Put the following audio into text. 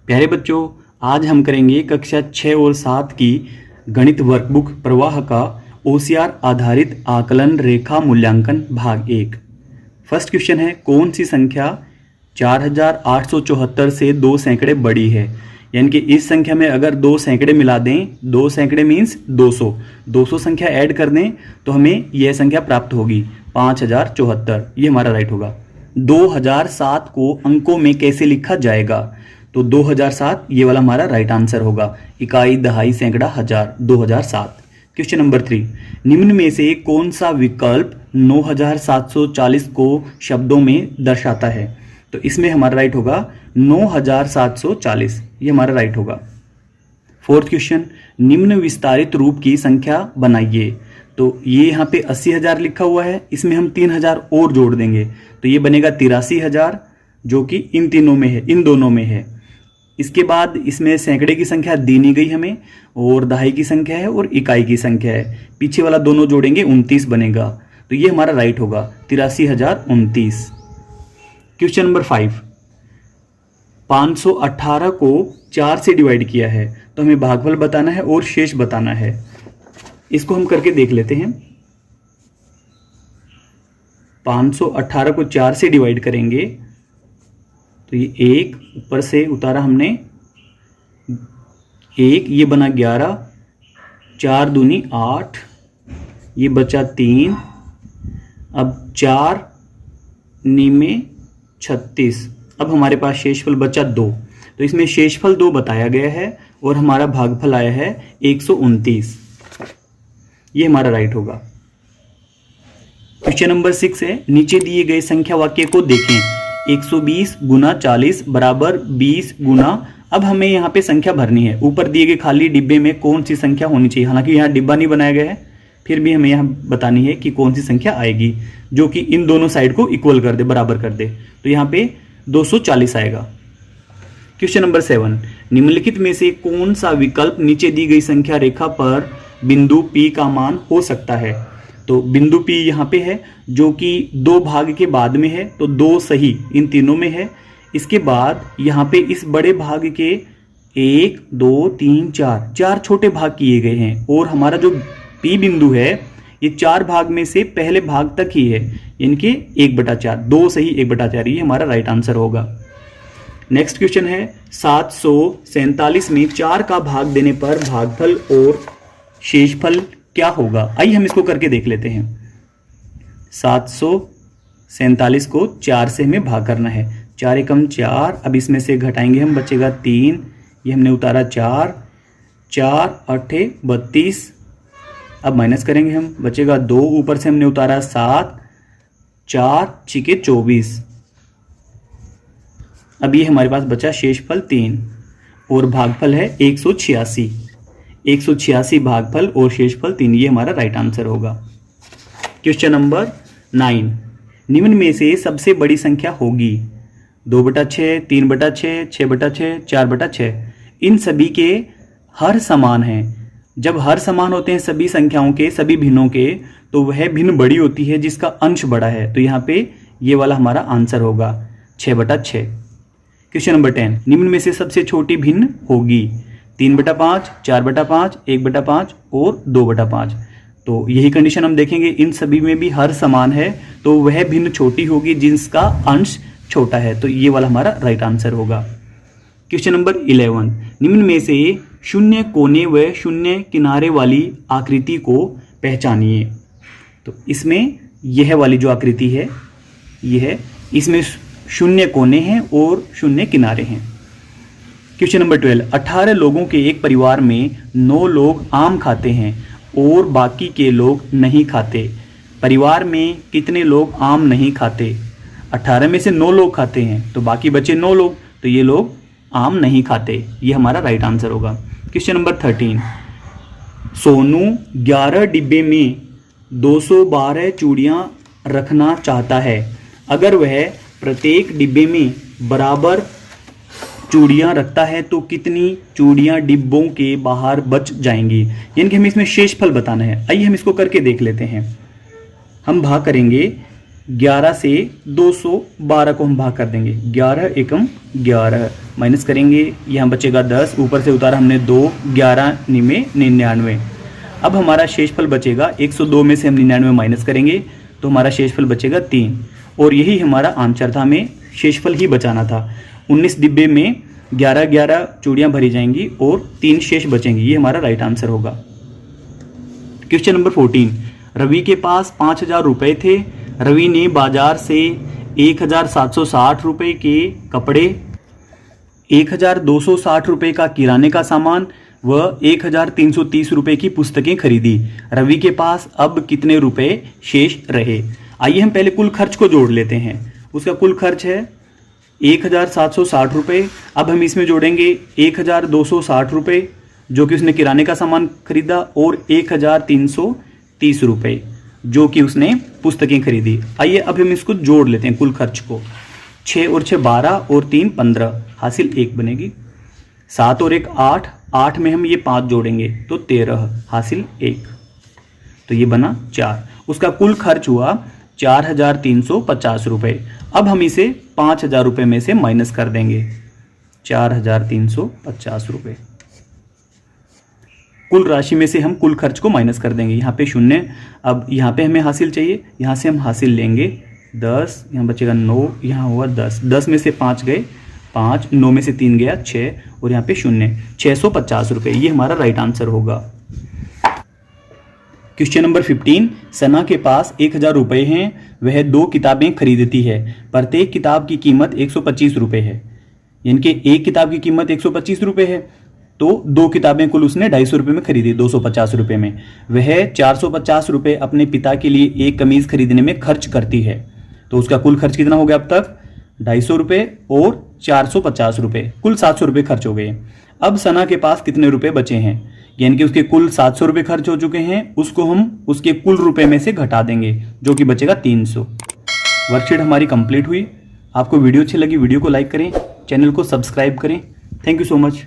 प्यारे बच्चों, आज हम करेंगे कक्षा 6 और 7 की गणित वर्कबुक प्रवाह का ओसीआर आधारित आकलन रेखा मूल्यांकन भाग 1। फर्स्ट क्वेश्चन है, कौन सी संख्या 4874 से 2 सैकड़े बड़ी है। यानी कि इस संख्या में अगर 2 सैकड़े मिला दें, 2 सैकड़े मीन्स 200 संख्या ऐड कर दें तो हमें यह संख्या प्राप्त होगी 5074। ये हमारा राइट होगा। 2007 को अंकों में कैसे लिखा जाएगा, तो 2007 ये वाला हमारा राइट आंसर होगा। इकाई, दहाई, सैकड़ा, हजार, 2007। क्वेश्चन नंबर 3, निम्न में से कौन सा विकल्प 9740 को शब्दों में दर्शाता है। तो इसमें हमारा राइट होगा 9740, ये हमारा राइट होगा। फोर्थ क्वेश्चन, निम्न विस्तारित रूप की संख्या बनाइए। तो ये यहाँ पे 80,000 लिखा हुआ है, इसमें हम 3,000 और जोड़ देंगे तो ये बनेगा 83,000, जो कि इन तीनों में है, इन दोनों में है। इसके बाद इसमें सैकड़े की संख्या दी नहीं गई हमें, और दहाई की संख्या है और इकाई की संख्या है। पीछे वाला दोनों जोड़ेंगे 29 बनेगा, तो ये हमारा राइट होगा 83,029। क्वेश्चन नंबर 5, 518 को 4 से डिवाइड किया है, तो हमें भागफल बताना है और शेष बताना है। इसको हम करके देख लेते हैं। 518 को 4 से डिवाइड करेंगे तो ये 1 ऊपर से उतारा हमने, 1 ये बना 11, 4 दूनी 8, ये बचा 3, अब 4 नीमे 36। अब हमारे पास शेषफल बचा 2, तो इसमें शेषफल 2 बताया गया है और हमारा भागफल आया है 129। ये हमारा राइट होगा। क्वेश्चन नंबर 6 है, नीचे दिए गए संख्या वाक्य को देखें। 120 गुना 40 बराबर 20 गुना। अब हमें यहाँ पे संख्या भरनी है। ऊपर दिए गए खाली डिब्बे में कौन सी संख्या होनी चाहिए। हालांकि यहाँ डिब्बा नहीं बनाया गया है, फिर भी हमें यहाँ बतानी है कि कौन सी संख्या आएगी जो कि इन दोनों साइड को इक्वल कर दे, बराबर कर दे। तो यहाँ पे 240 आएगा। क्वेश्चन नंबर 7, निम्नलिखित में से कौन सा विकल्प नीचे दी गई संख्या रेखा पर बिंदु P का मान हो सकता है। तो बिंदु P यहाँ पे है, जो कि 2 भाग के बाद में है, तो 2 सही इन तीनों में है। इसके बाद यहाँ पे इस बड़े भाग के 1 2 3 4 छोटे भाग किए गए हैं, और हमारा जो P बिंदु है ये 4 भाग में से पहले भाग तक ही है, यानी कि 1/4, 2 सही 1/4, ये हमारा राइट आंसर होगा। नेक्स्ट क्वेश्चन है, 747 में 4 का भाग देने पर भागफल और शेषफल क्या होगा। आइए हम इसको करके देख लेते हैं। 747 को 4 से हमें भाग करना है। 4 एकम 4, अब इसमें से घटाएंगे हम, बचेगा 3, ये हमने उतारा 4, 4 8 32, अब माइनस करेंगे हम, बचेगा 2, ऊपर से हमने उतारा 7, 4 6 24। अब ये हमारे पास बचा शेषफल 3 और भागफल है 186। 186 भागफल और शेषफल 3, ये हमारा राइट आंसर होगा। क्वेश्चन नंबर 9, निम्न में से सबसे बड़ी संख्या होगी 2/6, 3/6, 6/6, 4/6। इन सभी के हर समान हैं। जब हर समान होते हैं सभी संख्याओं के, सभी भिन्नों के, तो वह भिन्न बड़ी होती है जिसका अंश बड़ा है। तो यहाँ पे ये वाला हमारा आंसर होगा 6/6। क्वेश्चन नंबर 10, निम्न में से सबसे छोटी भिन्न होगी 3/5, 4/5, 1/5 और 2/5। तो यही कंडीशन हम देखेंगे, इन सभी में भी हर समान है, तो वह भिन्न छोटी होगी जिसका अंश छोटा है। तो ये वाला हमारा राइट आंसर होगा। क्वेश्चन नंबर 11, निम्न में से शून्य कोने व शून्य किनारे वाली आकृति को पहचानिए। तो इसमें यह वाली जो आकृति है यह है, इसमें शून्य कोने हैं और शून्य किनारे हैं। क्वेश्चन नंबर 12, 18 लोगों के एक परिवार में 9 लोग आम खाते हैं और बाकी के लोग नहीं खाते। परिवार में कितने लोग आम नहीं खाते। 18 में से 9 लोग खाते हैं, तो बाकी बचे 9 लोग, तो ये लोग आम नहीं खाते। ये हमारा राइट आंसर होगा। क्वेश्चन नंबर 13, सोनू 11 डिब्बे में 212 चूड़ियाँ रखना चाहता है। अगर वह प्रत्येक डिब्बे में बराबर चूड़ियाँ रखता है तो कितनी चूड़ियाँ डिब्बों के बाहर बच जाएंगी। यानी कि हमें इसमें शेषफल बताना है। आइए हम इसको करके देख लेते हैं। हम भाग करेंगे 11 से 212 को हम भाग कर देंगे। 11 एकम 11 माइनस करेंगे, यहाँ बचेगा 10, ऊपर से उतारा हमने 2, 11 निमे 99। अब हमारा शेषफल बचेगा 102 में से हम 99 माइनस करेंगे तो हमारा शेषफल बचेगा 3। और यही हमारा आंसर था, हमें शेषफल ही बचाना था। 19 डिब्बे में 11 चूड़ियाँ भरी जाएंगी और 3 शेष बचेंगी, ये हमारा राइट आंसर होगा। क्वेश्चन नंबर 14, रवि के पास 5000 रुपये थे। रवि ने बाजार से 1760 रुपये के कपड़े, 1260 रुपये का किराने का सामान व 1330 रुपये की पुस्तकें खरीदी। रवि के पास अब कितने रुपए शेष रहे? आइए हम पहले कुल खर्च को जोड़ लेते हैं। उसका कुल खर्च है 1760 रुपये। अब हम इसमें जोड़ेंगे 1260 रुपये जो कि उसने किराने का सामान खरीदा और 1330 रुपये जो कि उसने पुस्तकें खरीदी। आइए अब हम इसको जोड़ लेते हैं कुल खर्च को। 6 और 6 12 और 3 15 हासिल 1 बनेगी। 7 और 1 8, 8 में हम ये 5 जोड़ेंगे तो 13 हासिल 1, तो ये बना 4। उसका कुल खर्च हुआ 4350 रुपये। अब हम इसे 5000 रुपये में से माइनस कर देंगे, 4350 रुपये। कुल राशि में से हम कुल खर्च को माइनस कर देंगे, यहाँ पे 0। अब यहाँ पे हमें हासिल चाहिए, यहाँ से हम हासिल लेंगे 10, यहाँ बचेगा 9, यहाँ हुआ 10, 10 में से 5 गए 5, 9 में से 3 गया 6 और यहाँ पे 0, 650 रुपये, ये हमारा राइट आंसर होगा। क्वेश्चन नंबर 15, सना के पास 1000 रुपये हैं। वह 2 किताबें खरीदती है। प्रत्येक किताब की कीमत 125 रुपये है, यानी कि एक किताब की कीमत 125 रुपये है तो 2 किताबें कुल उसने 250 रुपये में खरीदी, 250 रुपये में। वह 450 रुपये अपने पिता के लिए एक कमीज खरीदने में खर्च करती है। तो उसका कुल खर्च कितना हो गया अब तक? 250 रुपये और 450 रुपये, कुल 700 रुपये खर्च हो गए। अब सना के पास कितने रुपए बचे हैं? यानी कि उसके कुल 700 रुपये खर्च हो चुके हैं, उसको हम उसके कुल रुपए में से घटा देंगे जो कि बचेगा 300। वर्कशीट हमारी कंप्लीट हुई। आपको वीडियो अच्छी लगी, वीडियो को लाइक करें, चैनल को सब्सक्राइब करें। Thank you so much.